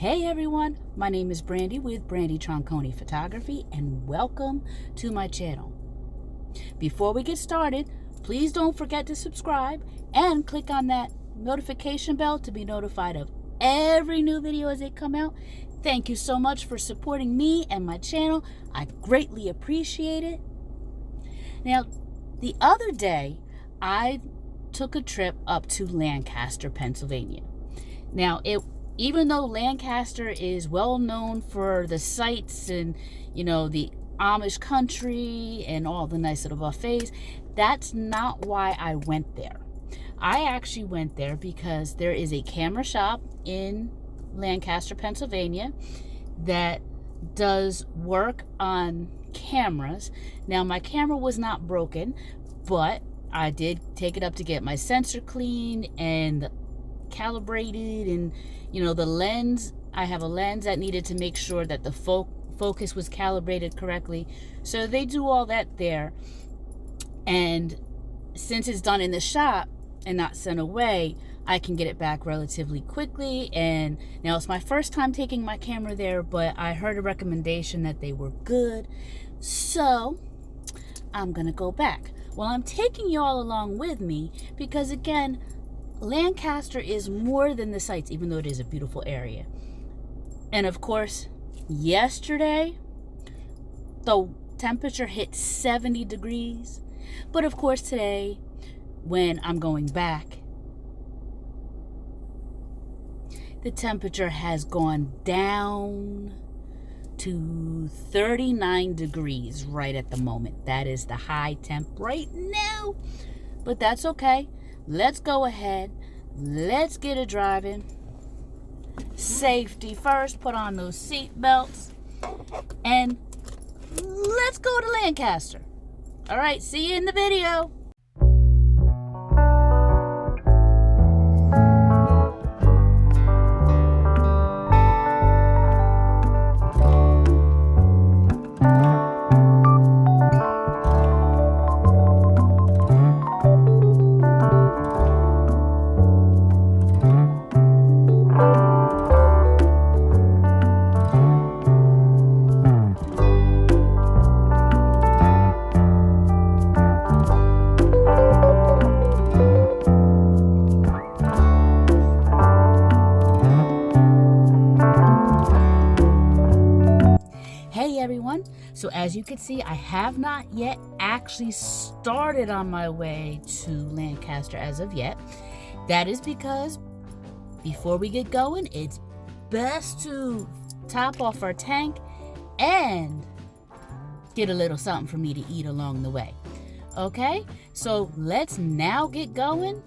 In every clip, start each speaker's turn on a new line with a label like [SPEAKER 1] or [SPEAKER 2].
[SPEAKER 1] Hey everyone, my name is Brandy with Brandy Tronconi Photography and welcome to my channel. Before we get started, please don't forget to subscribe and click on that notification bell to be notified of every new video as they come out. Thank you so much for supporting me and my channel. I greatly appreciate it. Now, the other day, I took a trip up to Lancaster, Pennsylvania. Now, even though Lancaster is well known for the sights and, the Amish country and all the nice little buffets, that's not why I went there. I actually went there because there is a camera shop in Lancaster, Pennsylvania that does work on cameras. Now, my camera was not broken, but I did take it up to get my sensor cleaned and calibrated, and the lens, I have a lens that needed to make sure that the focus was calibrated correctly. So they do all that there, and since it's done in the shop and not sent away, I can get it back relatively quickly. And now it's my first time taking my camera there, but I heard a recommendation that they were good, so I'm gonna go back. Well, I'm taking you all along with me because, again, Lancaster is more than the sights, even though it is a beautiful area. And of course, yesterday, the temperature hit 70 degrees. But of course, today, when I'm going back, the temperature has gone down to 39 degrees right at the moment. That is the high temp right now. But that's okay. Let's go ahead. Let's get it driving. Safety first. Put on those seat belts. And let's go to Lancaster. All right. See you in the video. Everyone, so as you can see, I have not yet actually started on my way to Lancaster as of yet. That is because before we get going, it's best to top off our tank and get a little something for me to eat along the way. Okay, so let's now get going.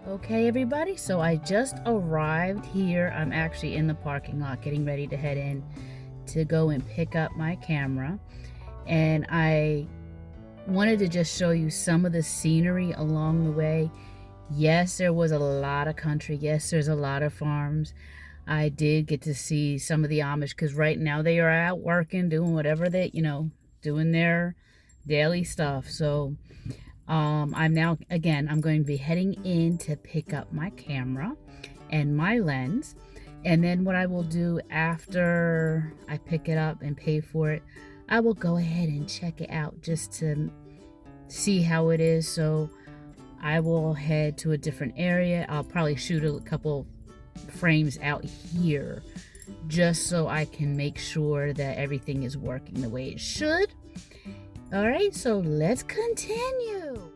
[SPEAKER 1] Okay, everybody, so I just arrived here. I'm actually in the parking lot getting ready to head in to go and pick up my camera. And I wanted to just show you some of the scenery along the way. Yes, there was a lot of country. Yes, there's a lot of farms. I did get to see some of the Amish because right now they are out working, doing whatever they, doing their daily stuff. So I'm now, again, I'm going to be heading in to pick up my camera and my lens. And then what I will do after I pick it up and pay for it, I will go ahead and check it out just to see how it is. So I will head to a different area. I'll probably shoot a couple frames out here just so I can make sure that everything is working the way it should. All right, so let's continue.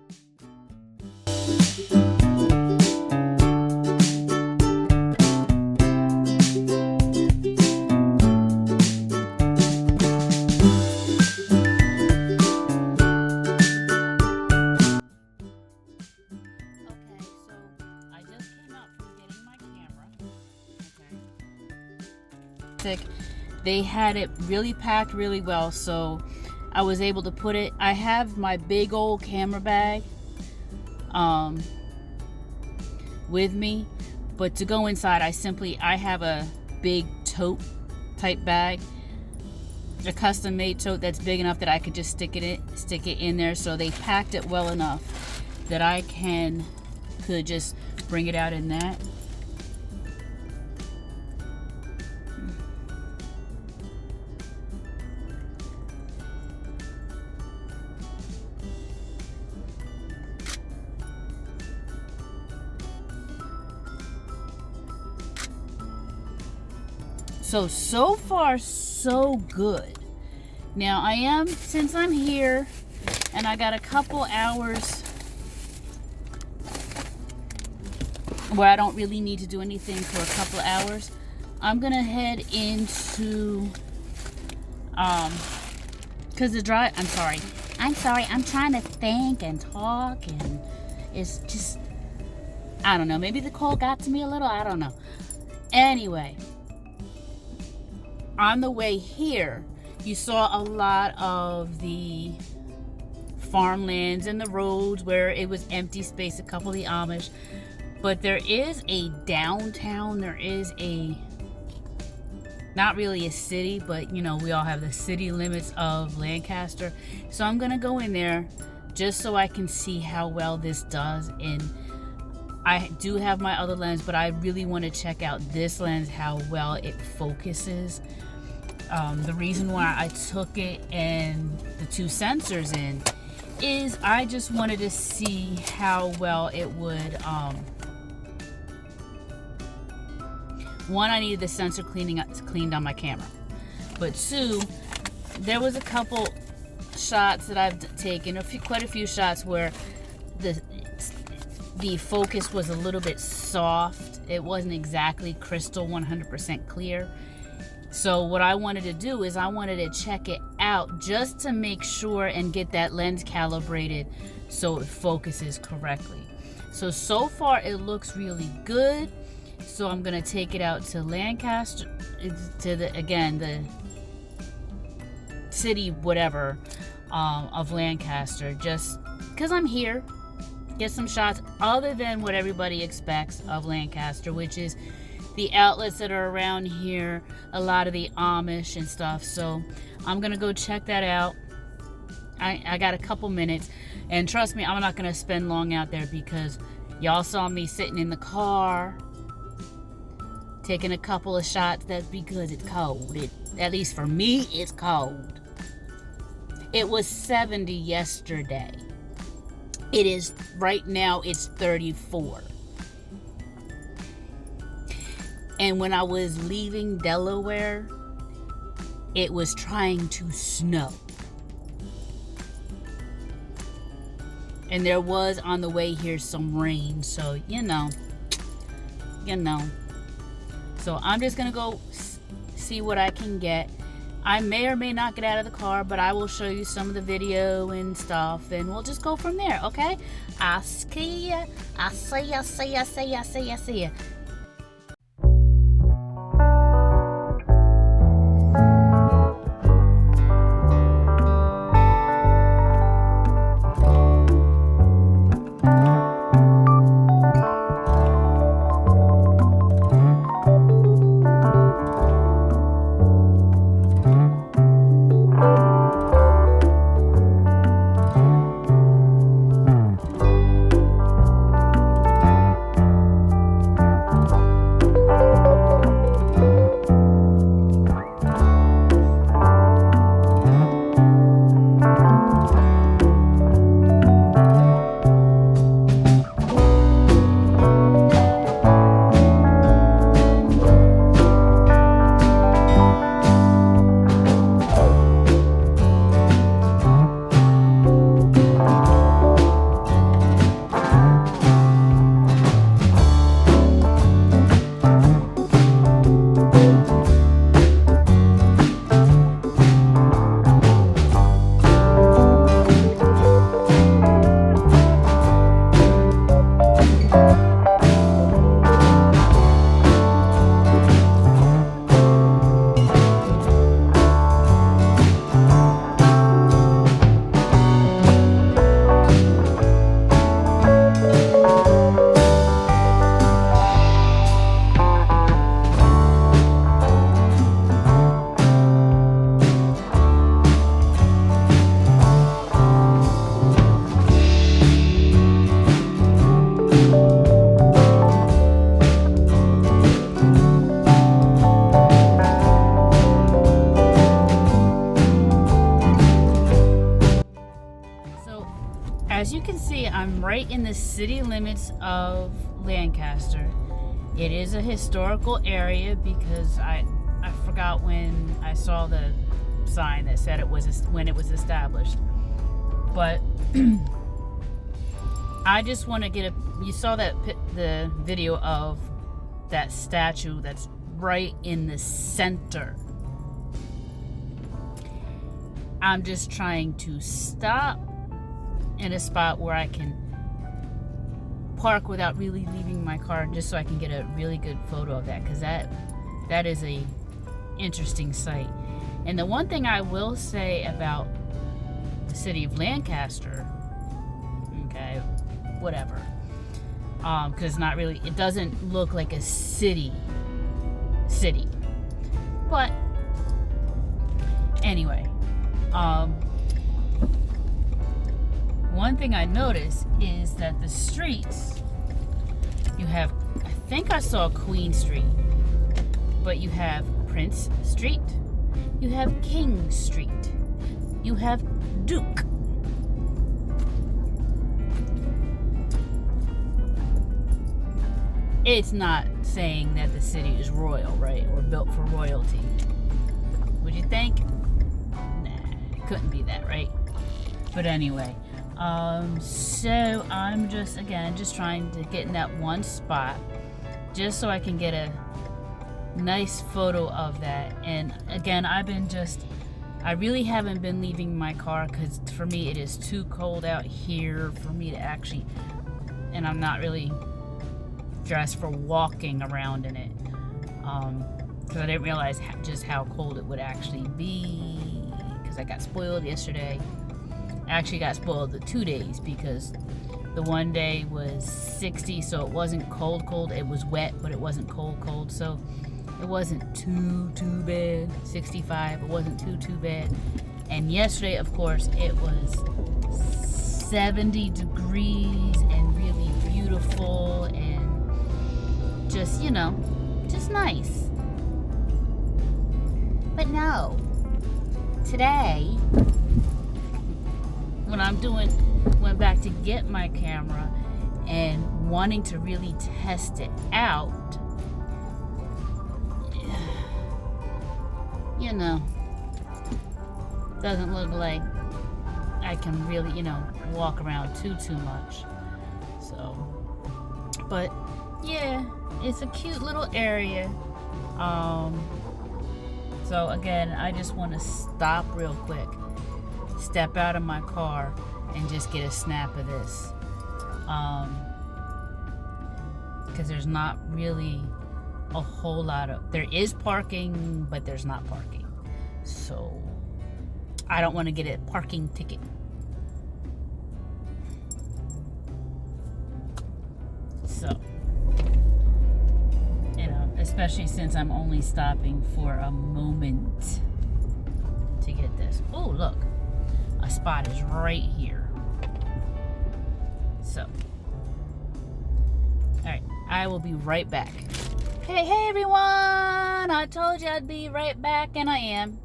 [SPEAKER 1] They had it really packed really well, so I was able to put it. I have my big old camera bag with me, but to go inside I have a big tote type bag, a custom made tote that's big enough that I could just stick it in there. So they packed it well enough that I could just bring it out in that. So far, so good. Now, since I'm here and I got a couple hours where I don't really need to do anything for a couple hours, I'm gonna head into, cause I'm sorry, I'm trying to think and talk, and it's just, I don't know, maybe the cold got to me a little, I don't know. Anyway, on the way here, you saw a lot of the farmlands and the roads where it was empty space, a couple of the Amish. But there is a downtown, there is not really a city, but we all have the city limits of Lancaster. So I'm gonna go in there just so I can see how well this does. And I do have my other lens, but I really want to check out this lens, how well it focuses. The reason why I took it and the two sensors in is I just wanted to see how well it would, one, I needed the sensor cleaned on my camera, but two, there was a couple shots that I've taken, quite a few shots where the focus was a little bit soft. It wasn't exactly crystal 100% clear. So what I wanted to do is I wanted to check it out just to make sure and get that lens calibrated so it focuses correctly. So far it looks really good. So I'm gonna take it out to Lancaster, to the city whatever of Lancaster, just because I'm here. Get some shots other than what everybody expects of Lancaster, which is the outlets that are around here, a lot of the Amish and stuff. So I'm gonna go check that out. I got a couple minutes, and trust me, I'm not gonna spend long out there because y'all saw me sitting in the car taking a couple of shots. That's because it's cold. At least for me, it's cold. It was 70 yesterday. It is right now, it's 34. And when I was leaving Delaware, it was trying to snow. And there was on the way here some rain, so you know. So I'm just gonna go see what I can get. I may or may not get out of the car, but I will show you some of the video and stuff, and we'll just go from there, okay? I'll see ya. I'll see ya, see ya, see ya, see ya, see ya. As you can see, I'm right in the city limits of Lancaster. It is a historical area because I forgot when I saw the sign that said it was when it was established. But I just want to get you saw the video of that statue that's right in the center. I'm just trying to stop in a spot where I can park without really leaving my car, just so I can get a really good photo of that, because that is a interesting sight. And the one thing I will say about the city of Lancaster, okay, whatever, because it's not really, it doesn't look like a city, but anyway, one thing I noticed is that the streets, you have, I think I saw Queen Street, but you have Prince Street, you have King Street, you have Duke. It's not saying that the city is royal, right? Or built for royalty. Would you think? Nah, it couldn't be that, right? But anyway, so I'm just trying to get in that one spot just so I can get a nice photo of that. And again, I really haven't been leaving my car because for me it is too cold out here for me to actually, and I'm not really dressed for walking around in it, because I didn't realize just how cold it would actually be, because I got spoiled yesterday. I actually got spoiled the 2 days because the one day was 60, so it wasn't cold. It was wet, but it wasn't cold. So it wasn't too bad. 65, it wasn't too bad. And yesterday, of course, it was 70 degrees and really beautiful and just, just nice. But no, today, when went back to get my camera and wanting to really test it out, doesn't look like I can really, walk around too much. So, but yeah, it's a cute little area. So again, I just want to stop real quick, step out of my car, and just get a snap of this. Because there's not really a whole lot of, there is parking, but there's not parking. So I don't want to get a parking ticket. So, you know, especially since I'm only stopping for a moment to get this. Oh, look, a spot is right here. So, all right, I will be right back. Hey everyone, I told you I'd be right back, and I am.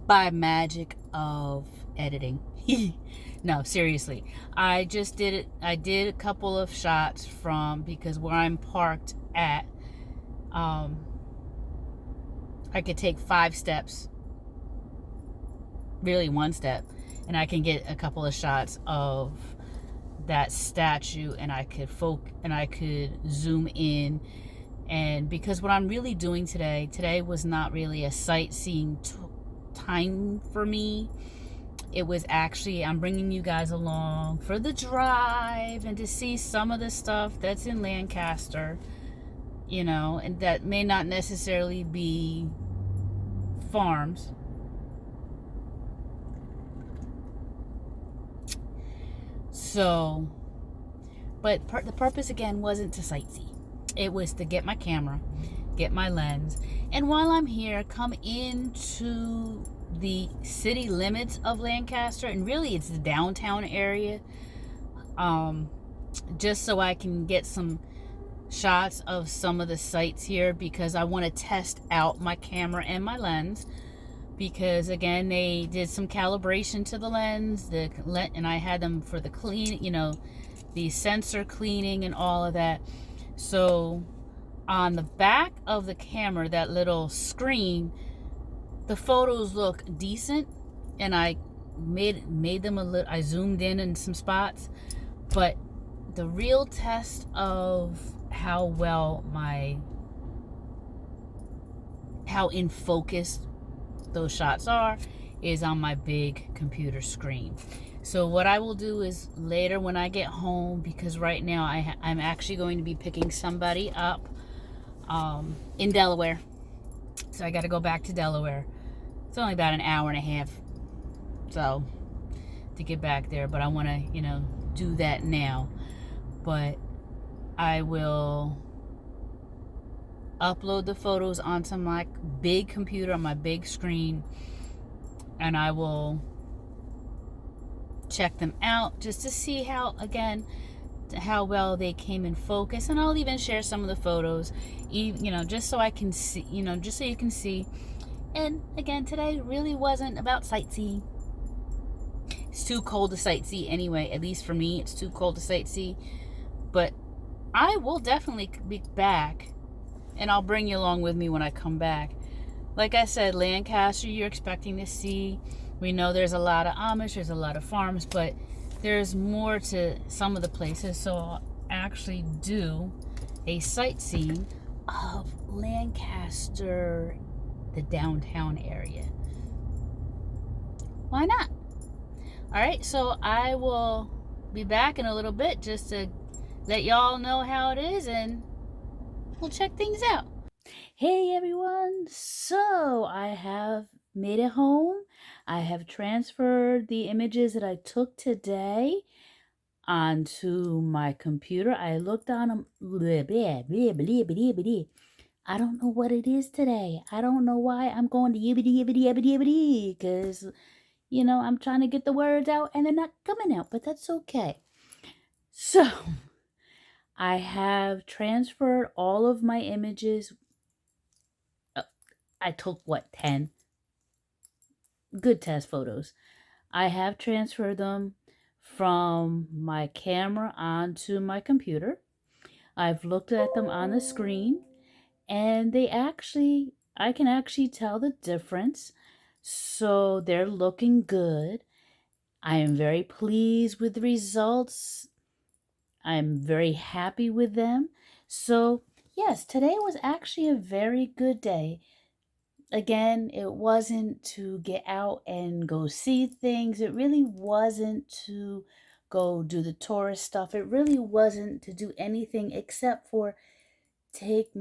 [SPEAKER 1] By magic of editing. No, seriously. I just did it. I did a couple of shots from, because where I'm parked at, I could take 5 steps, really 1 step, and I can get a couple of shots of that statue, and I could zoom in. And because what I'm really doing today was not really a sightseeing time for me. It was actually, I'm bringing you guys along for the drive and to see some of the stuff that's in Lancaster, you know, and that may not necessarily be farms. So, but the purpose again wasn't to sightsee. It was to get my camera, get my lens, and while I'm here, come into the city limits of Lancaster, and really it's the downtown area, just so I can get some shots of some of the sites here, because I want to test out my camera and my lens, because again, they did some calibration to the lens, and I had them for the clean, you know, the sensor cleaning and all of that. So on the back of the camera, that little screen, the photos look decent, and I made them a little, I zoomed in some spots, but the real test of how well how in focus those shots are is on my big computer screen. So what I will do is later when I get home, because right now I'm actually going to be picking somebody up in Delaware. So I got to go back to Delaware. It's only about an hour and a half, so, to get back there, but I want to, you know, do that now. But I will upload the photos onto my big computer on my big screen, and I will check them out just to see how well they came in focus, and I'll even share some of the photos, you know, just so I can see, you know, just so you can see. And again, today really wasn't about sightseeing. It's too cold to sightsee anyway. At least for me, it's too cold to sightsee. But I will definitely be back, and I'll bring you along with me when I come back. Like I said, Lancaster, you're expecting to see. We know there's a lot of Amish, there's a lot of farms, but there's more to some of the places. So I'll actually do a sightseeing of Lancaster, the downtown area. Why not? All right, so I will be back in a little bit just to let y'all know how it is, and we'll check things out. Hey everyone, so I have made it home. I have transferred the images that I took today onto my computer. I looked on them. I don't know what it is today. I don't know why I'm going to yibbity, because, you know, I'm trying to get the words out and they're not coming out, but that's okay. So I have transferred all of my images. I took, 10 good test photos. I have transferred them from my camera onto my computer. I've looked at them on the screen, and I can actually tell the difference. So they're looking good. I am very pleased with the results. I'm very happy with them. So yes, today was actually a very good day. Again, it wasn't to get out and go see things. It really wasn't to go do the tourist stuff. It really wasn't to do anything except for take,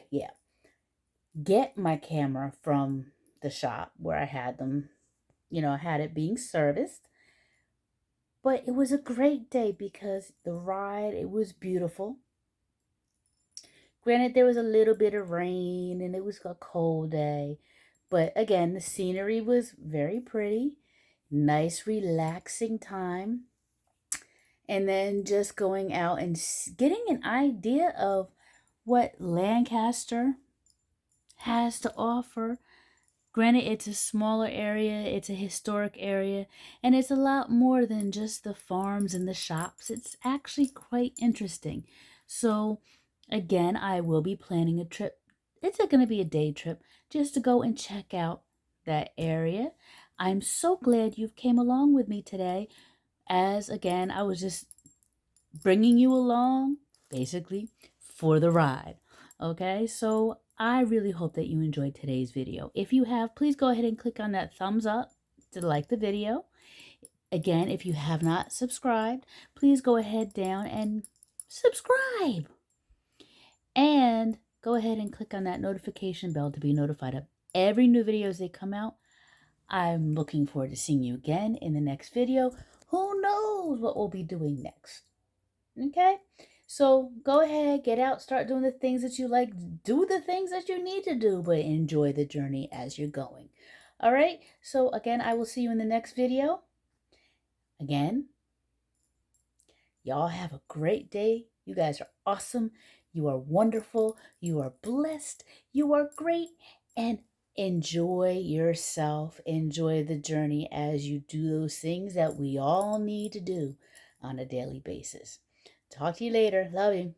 [SPEAKER 1] yeah, get my camera from the shop where I had them, I had it being serviced. But it was a great day because the ride, it was beautiful. Granted, there was a little bit of rain and it was a cold day. But again, the scenery was very pretty. Nice, relaxing time. And then just going out and getting an idea of what Lancaster has to offer. Granted, it's a smaller area, it's a historic area, and it's a lot more than just the farms and the shops. It's actually quite interesting. So, again, I will be planning a trip. It's going to be a day trip just to go and check out that area. I'm so glad you've came along with me today, as again, I was just bringing you along basically for the ride. Okay, so I really hope that you enjoyed today's video. If you have, please go ahead and click on that thumbs up to like the video. Again, if you have not subscribed, please go ahead down and subscribe. And go ahead and click on that notification bell to be notified of every new video as they come out. I'm looking forward to seeing you again in the next video. Who knows what we'll be doing next? Okay? So go ahead, get out, start doing the things that you like, do the things that you need to do, but enjoy the journey as you're going. All right? So again, I will see you in the next video. Again, y'all have a great day. You guys are awesome. You are wonderful. You are blessed. You are great. And enjoy yourself. Enjoy the journey as you do those things that we all need to do on a daily basis. Talk to you later. Love you.